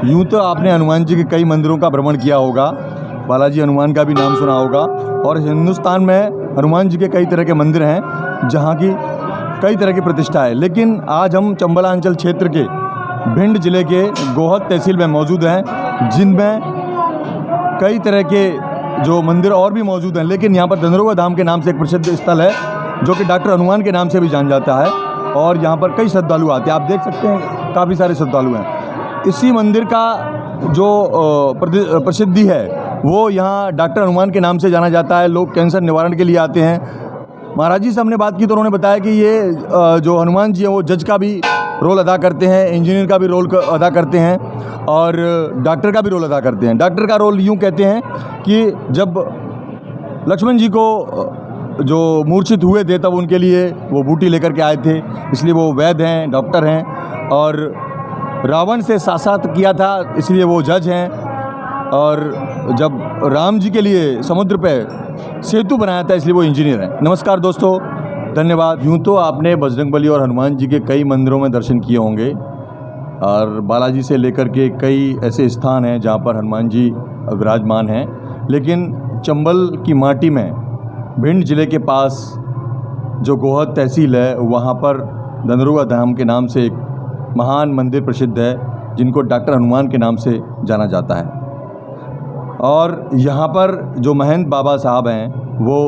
यूँ तो आपने हनुमान जी के कई मंदिरों का भ्रमण किया होगा, बालाजी हनुमान का भी नाम सुना होगा, और हिंदुस्तान में हनुमान जी के कई तरह के मंदिर हैं जहाँ की कई तरह की प्रतिष्ठा है। लेकिन आज हम चंबलांचल क्षेत्र के भिंड जिले के गोहद तहसील में मौजूद हैं, जिनमें कई तरह के जो मंदिर और भी मौजूद हैं। लेकिन यहाँ पर धनरूआ धाम के नाम से एक प्रसिद्ध स्थल है जो कि डॉक्टर हनुमान के नाम से भी जाना जाता है, और यहाँ पर कई श्रद्धालु आते हैं। आप देख सकते हैं काफ़ी सारे श्रद्धालु हैं। इसी मंदिर का जो प्रसिद्धि है वो यहाँ डॉक्टर हनुमान के नाम से जाना जाता है। लोग कैंसर निवारण के लिए आते हैं। महाराज जी से हमने बात की तो उन्होंने बताया कि ये जो हनुमान जी हैं वो जज का भी रोल अदा करते हैं, इंजीनियर का भी रोल अदा करते हैं, और डॉक्टर का भी रोल अदा करते हैं। डॉक्टर का रोल यूँ कहते हैं कि जब लक्ष्मण जी को जो मूर्छित हुए थे तब उनके लिए वो बूटी लेकर के आए थे, इसलिए वो वैद्य हैं, डॉक्टर हैं। और रावण से साक्षात किया था इसलिए वो जज हैं। और जब राम जी के लिए समुद्र पे सेतु बनाया था इसलिए वो इंजीनियर हैं। नमस्कार दोस्तों, धन्यवाद। यूँ तो आपने बजरंगबली और हनुमान जी के कई मंदिरों में दर्शन किए होंगे, और बालाजी से लेकर के कई ऐसे स्थान हैं जहाँ पर हनुमान जी विराजमान हैं। लेकिन चंबल की माटी में भिंड जिले के पास जो गोहद तहसील है वहाँ पर धनरूआ धाम के नाम से एक महान मंदिर प्रसिद्ध है, जिनको डॉक्टर हनुमान के नाम से जाना जाता है। और यहाँ पर जो महंत बाबा साहब हैं वो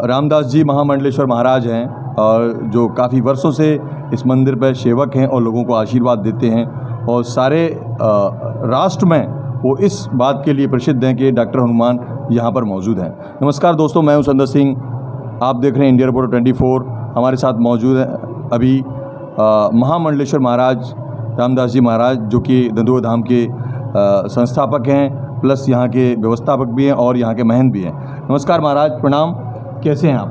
रामदास जी महामंडलेश्वर महाराज हैं, और जो काफ़ी वर्षों से इस मंदिर पर सेवक हैं और लोगों को आशीर्वाद देते हैं। और सारे राष्ट्र में वो इस बात के लिए प्रसिद्ध हैं कि डॉक्टर हनुमान यहाँ पर मौजूद हैं। नमस्कार दोस्तों, मैं हूं संदर सिंह, आप देख रहे हैं इंडिया रिपोर्टर 24। हमारे साथ मौजूद हैं अभी महामंडलेश्वर महाराज रामदास जी महाराज, जो कि धनरूआ धाम के संस्थापक हैं, प्लस यहाँ के व्यवस्थापक भी हैं और यहाँ के महंत भी हैं। नमस्कार महाराज, प्रणाम। कैसे हैं आप?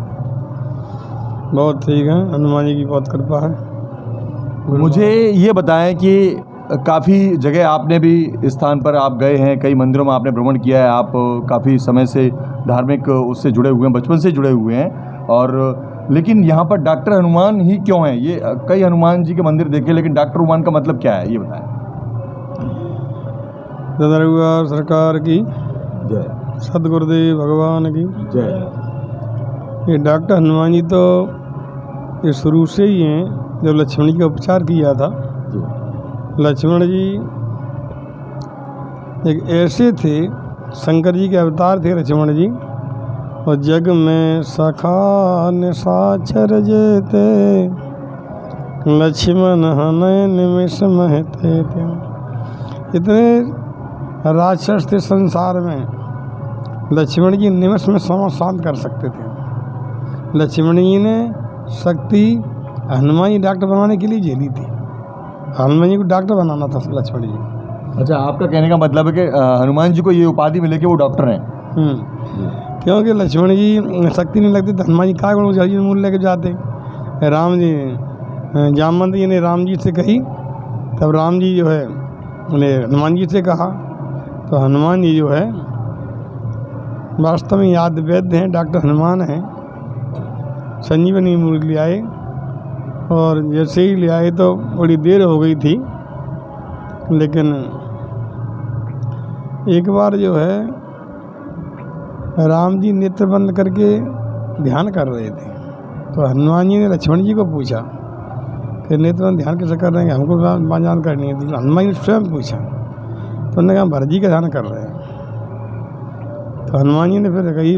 बहुत ठीक है, हनुमान जी की बहुत कृपा है। मुझे ये बताएं कि काफ़ी जगह आपने भी स्थान पर आप गए हैं, कई मंदिरों में आपने भ्रमण किया है, आप काफ़ी समय से धार्मिक उससे जुड़े हुए हैं, बचपन से जुड़े हुए हैं। और लेकिन यहाँ पर डॉक्टर हनुमान ही क्यों हैं? ये कई हनुमान जी के मंदिर देखे, लेकिन डॉक्टर हनुमान का मतलब क्या है, ये बताएं। धनरूआ सरकार की जय, सदगुरुदेव भगवान की जय। ये डॉक्टर हनुमान जी तो ये शुरू से ही हैं। जब लक्ष्मण जी का उपचार किया था, लक्ष्मण जी एक ऐसे थे, शंकर जी के अवतार थे लक्ष्मण जी। और जग में सखा निशाचर जेते, लक्ष्मण हनय निमिष महते थे। इतने राक्षस थे संसार में, लक्ष्मण जी निमिष में समाज शांत कर सकते थे। लक्ष्मण जी ने शक्ति हनुमान जी डॉक्टर बनाने के लिए झेली थी। हनुमान जी को डॉक्टर बनाना था लक्ष्मण जी। अच्छा, आपका कहने का मतलब है कि हनुमान जी को ये उपाधि मिले कि वो डॉक्टर हैं। क्योंकि लक्ष्मण जी शक्ति नहीं लगती तो हनुमान जी काय को जल्दी मूल लेके जाते। राम जी जामवंत जी ने राम जी से कही, तब राम जी जो है उन्हें हनुमान जी से कहा। तो हनुमान जी जो है वास्तव में याद वैद्य हैं, डॉक्टर हनुमान हैं। संजीवनी मूल ले आए, और जैसे ही ले आए तो बड़ी देर हो गई थी। लेकिन एक बार जो है राम जी नेत्र बंद करके ध्यान कर रहे थे, तो हनुमान जी ने लक्ष्मण जी को पूछा कि नेत्र बंद ध्यान कैसे कर रहे हैं, हमको जान करनी है। तो हनुमान जी ने स्वयं पूछा, तो उन्होंने कहा भरत जी का ध्यान कर रहे हैं। तो हनुमान जी ने फिर कही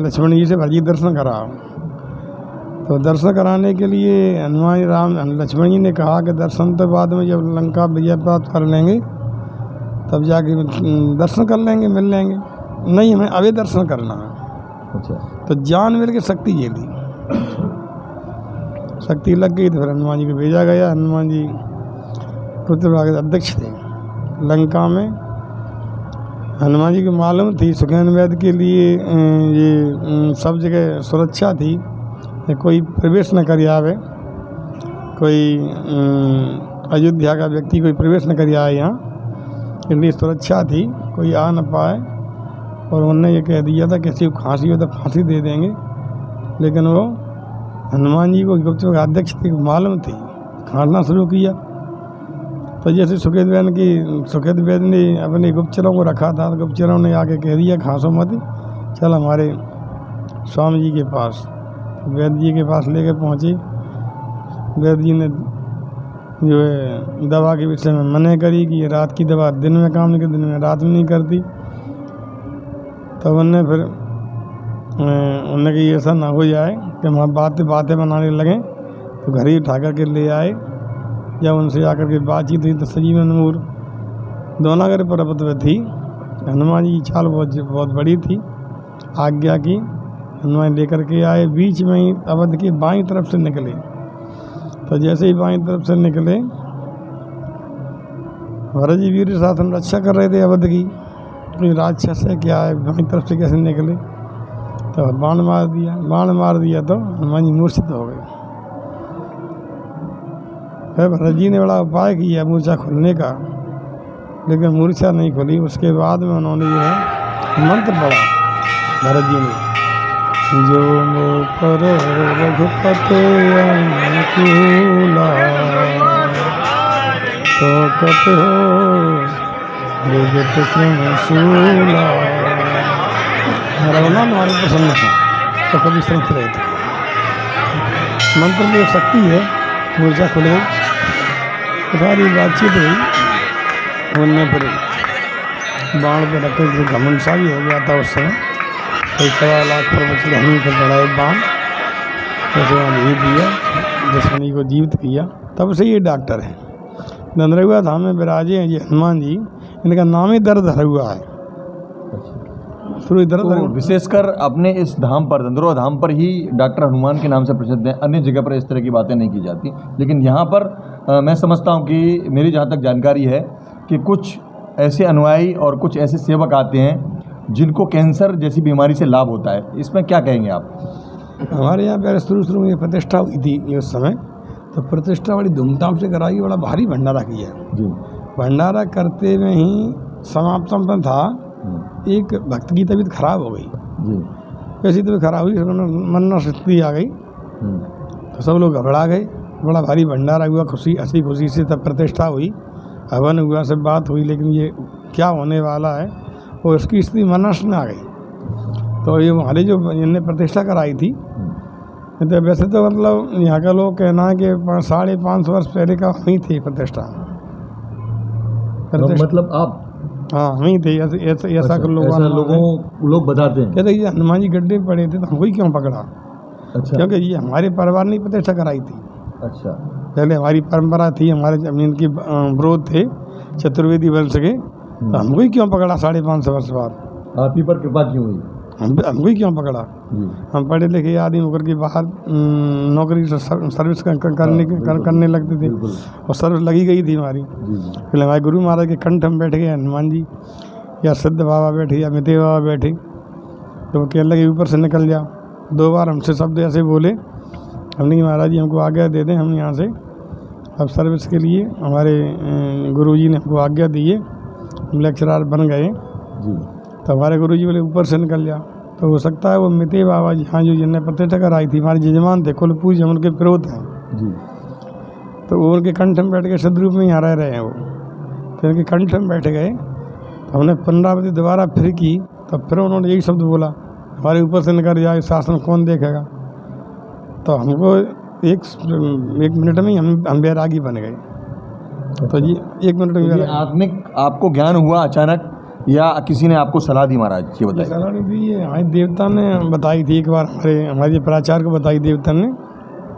लक्ष्मण जी से भरत जी दर्शन कराओ। तो दर्शन कराने के लिए लक्ष्मण जी ने कहा कि दर्शन तो बाद में जब लंका विजय प्राप्त कर लेंगे तब जाके दर्शन कर लेंगे, मिल लेंगे। नहीं, हमें अभी दर्शन करना है। अच्छा। तो जान मिल के शक्ति ये ली, शक्ति लग गई। तो फिर हनुमान जी को भेजा गया। हनुमान जी रुद्रप्रयाग के अध्यक्ष थे लंका में। हनुमान जी को मालूम थी सुखैन वैद्य के लिए ये सब जगह सुरक्षा थी, कोई प्रवेश न कर आवे, कोई अयोध्या का व्यक्ति कोई प्रवेश न कर आए यहाँ, इसलिए सुरक्षा थी, कोई आ न पाए। और उन्होंने ये कह दिया था किसी को खांसी हो तो फांसी दे देंगे। लेकिन वो हनुमान जी को गुप्त अध्यक्ष थे, मालूम थी, खांसना शुरू किया। तो तो जैसे सुखेद वैद्य ने अपने गुप्तचरों को रखा था, तो गुप्तचरों ने आके कह दिया खांसो मत, चल हमारे स्वामी जी के पास। वैद्य जी के पास लेके पहुँचे। वैद्य जी ने जो है दवा के विषय में मना करी कि ये रात की दवा दिन में काम नहीं करती, दिन में रात में नहीं करती। तब उनने फिर उनने कि ऐसा ना हो जाए कि वहाँ बातें बनाने लगें, तो घर ही उठा करके ले आए। जब उनसे आकर के बातचीत हुई तो संजीवन मूर दोनों अगर पर्वत में थी। हनुमान जी की चाल बहुत बड़ी थी। आज्ञा की हनुमान लेकर के आए, बीच में ही अवध की बाईं तरफ से निकले। तो जैसे ही बाईं तरफ से निकले, भरत जी वीर शासन रक्षा कर रहे थे अवध की, कोई राक्षस है क्या है, बाईं तरफ से कैसे निकले। तो बाण मार दिया तो हनुमान जी मूर्छित हो गए। फिर भरत जी ने बड़ा उपाय किया मूर्छा खुलने का, लेकिन मूर्छा नहीं खुली। उसके बाद में उन्होंने जो है मंत्र पढ़ा भरत जी ने, जो मो पर रघुपते अनुकूला, तो कत हो विगत श्रम शूला। रघुनाथ हमारे प्रसन्न था तो कभी श्रम रहे थे। मंत्र में शक्ति है, मूर्छा खुल गई। तो सारी बातचीत हुई। उनने फिर बाण पे रख के घमंड सा भी हो गया था उस समय। कई 1.25 लाख पर बच्चे हमी पर चढ़ाए बाण, जैसे वहाँ भेज दिया, दुश्मनी को जीवित किया। तब से ये डॉक्टर हैं। दंदरगुआ धाम में विराजे हैं ये हनुमान जी। इनका नाम ही दर्द हरुआ है। शुरू तो विशेषकर अपने इस धाम पर, दंदरगुआ धाम पर ही डॉक्टर हनुमान के नाम से प्रसिद्ध हैं। अन्य जगह पर इस तरह की बातें नहीं की जाती, लेकिन यहाँ पर मैं समझता हूँ कि मेरी जहाँ तक जानकारी है कि कुछ ऐसे अनुयायी और कुछ ऐसे सेवक आते हैं जिनको कैंसर जैसी बीमारी से लाभ होता है। इसमें क्या कहेंगे आप? हमारे यहाँ पर शुरू में ये प्रतिष्ठा हुई थी ये उस समय, तो प्रतिष्ठा बड़ी धूमधाम से कराई, बड़ा भारी भंडारा किया जी। भंडारा करते में ही समाप्तम में था, एक भक्त की तबीयत खराब हो गई जी। कैसी तबीयत खराब हुई, मन स्थिति आ गई, तो सब लोग घबरा गए। बड़ा भारी भंडारा हुआ, हंसी खुशी से तब प्रतिष्ठा हुई, हवन हुआ, सब बात हुई, लेकिन ये क्या होने वाला है और उसकी स्थिति मनस में आ गई। तो ये हमारे जो इन्हें प्रतिष्ठा कराई थी, तो वैसे तो मतलब यहाँ का लोग कहना है कि 550 वर्ष पहले का वहीं थी प्रतिष्ठा। मतलब आप? हाँ वहीं थे। ऐसा लोग बताते हैं, कहते ये हनुमान जी गड्ढे पड़े थे तो हमको ही क्यों पकड़ा। अच्छा। क्योंकि ये हमारे परिवार ने प्रतिष्ठा कराई थी। अच्छा। पहले हमारी परंपरा थी, हमारे जमीन के विरोध थे चतुर्वेदी वंश के, तो हमको ही क्यों पकड़ा 550 वर्ष बाद? आप ही पर कृपा क्यों हुई? हमको ही क्यों पकड़ा? हम पढ़े लिखे आदमी होकर के बाहर नौकरी सर्विस करने लगते थे, और सर्विस लगी गई थी हमारी। फिर हमारे गुरु महाराज के कंठ में बैठ गए हनुमान जी, या सिद्ध बाबा बैठे या मिते बाबा बैठे, तो वो कहने लगे ऊपर से निकल जाओ। 2 बार हमसे शब्द ऐसे बोले, हमने कि महाराज जी हमको आज्ञा दे दें, हम यहाँ से अब सर्विस के लिए हमारे गुरु जी ने हमको आज्ञा दी है, हम लेक्चरार बन गए जी। तो हमारे गुरु जी बोले ऊपर से निकल जा। तो हो सकता है वो मिते बाबा जी, हाँ, जो जिन्हें प्रतिष्ठा कराई थी, हमारे जजमान थे, कुल पूज उनके विरोध हैं जी। तो वो उनके कंठ में बैठ के सिद्ध रूप में यहाँ रह रहे हैं वो, तो उनके कंठ में बैठ गए। तो हमने पुनरावृत्ति दोबारा फिर की, तो फिर उन्होंने यही शब्द बोला, हमारे ऊपर से निकल जाए, शासन कौन देखेगा। तो हमको एक मिनट में ही हम बैरागी बन गए। तो जी 1 मिनट में आत्मिक आपको ज्ञान हुआ अचानक, या किसी ने आपको सलाह दी? महाराज ये बताइए। सलाह नहीं दी, ये हमारे देवता ने बताई थी एक बार, हमारे प्राचार्य को बताई देवता ने,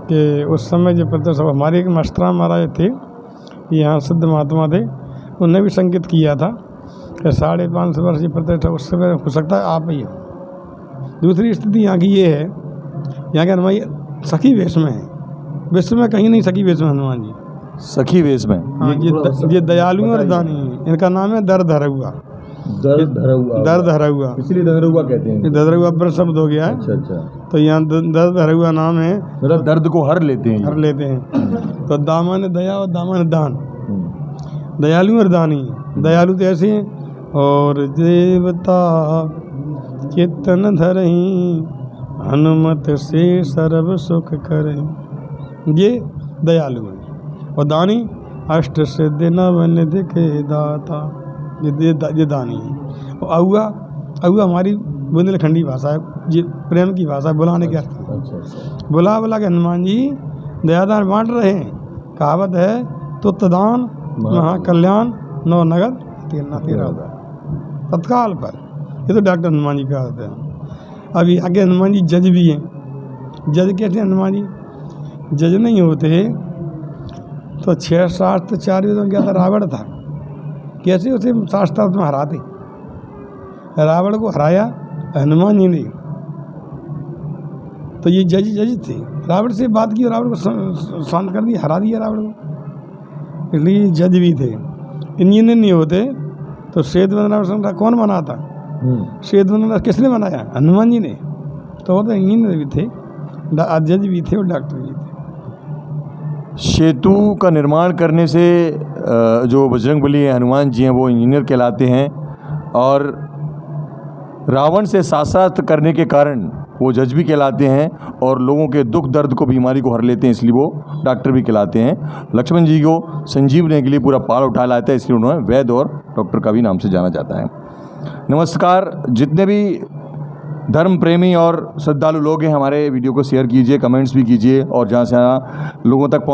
कि उस समय जो प्रतिष्ठा हमारे एक मस्तरा महाराज थे, यहाँ सिद्ध महात्मा थे, उन्होंने भी संकेत किया था कि 550 वर्ष की प्रतिष्ठा उस समय हो सकता है आप ही हो। दूसरी स्थिति यहाँ की ये है, यहाँ के हनुमान सखी वेश में है, विश्व में कहीं नहीं सखी वेश में हनुमान जी, सखी वेश में। हाँ, ये दयालु और दानी है, इनका नाम है दर्द हरुआ। दर्द हरुआ, इसलिए दर्दरुआ कहते हैं। दर्दरुआ पर शब्द हो गया है। अच्छा। तो यहाँ दर्द हरुआ नाम है, मतलब दर्द को हर लेते हैं। तो दामन दया और दामन दान, दयालु और दानी। दयालु तो ऐसे हैं, और देवता कितन धरही, हनुमत से सर्व सुख करें, ये दयालु है। और दानी अष्ट सिद्धि नव निधि के दाता, ये दानी है। और अहुआ, अहुआ हमारी बुंदेलखंडी भाषा है, ये प्रेम की भाषा है, बुलाने के अर्थ में। अच्छा। बुला बुला के हनुमान जी दयादान बांट रहे हैं। कहावत है तुतदान महाकल्याण नौ नगद तेरा तत्काल पर। ये तो डॉक्टर हनुमान जी का होता है। अभी आगे हनुमान जी जज भी हैं। जज कैसे हनुमान जी? जज नहीं होते तो 6 शास्त्र 4 वेदों में क्या था? रावण था। कैसे उसे शास्त्र में हराते? रावण को हराया हनुमान जी ने। तो ये जज थे। रावण से बात की, रावण को शांत कर दिया, हरा दिया रावण को। इसलिए जज भी थे। इंजीनियर नहीं होते तो श्वेत वंदना कौन बनाता? श्वेत वंदना किसने बनाया? हनुमान जी ने। तो वो तो इंजीनियर भी थे, जज भी थे और डॉक्टर भी थे। सेतु का निर्माण करने से जो बजरंगबली है, हनुमान जी हैं, वो इंजीनियर कहलाते हैं, और रावण से शास्त्र करने के कारण वो जज भी कहलाते हैं, और लोगों के दुख दर्द को, बीमारी को हर लेते हैं, इसलिए वो डॉक्टर भी कहलाते हैं। लक्ष्मण जी को संजीवने के लिए पूरा पहाड़ उठा लाता है, इसलिए उन्हें वैद्य और डॉक्टर का भी नाम से जाना जाता है। नमस्कार। जितने भी धर्म प्रेमी और श्रद्धालु लोग हैं, हमारे वीडियो को शेयर कीजिए, कमेंट्स भी कीजिए, और जहाँ से लोगों तक पहुँच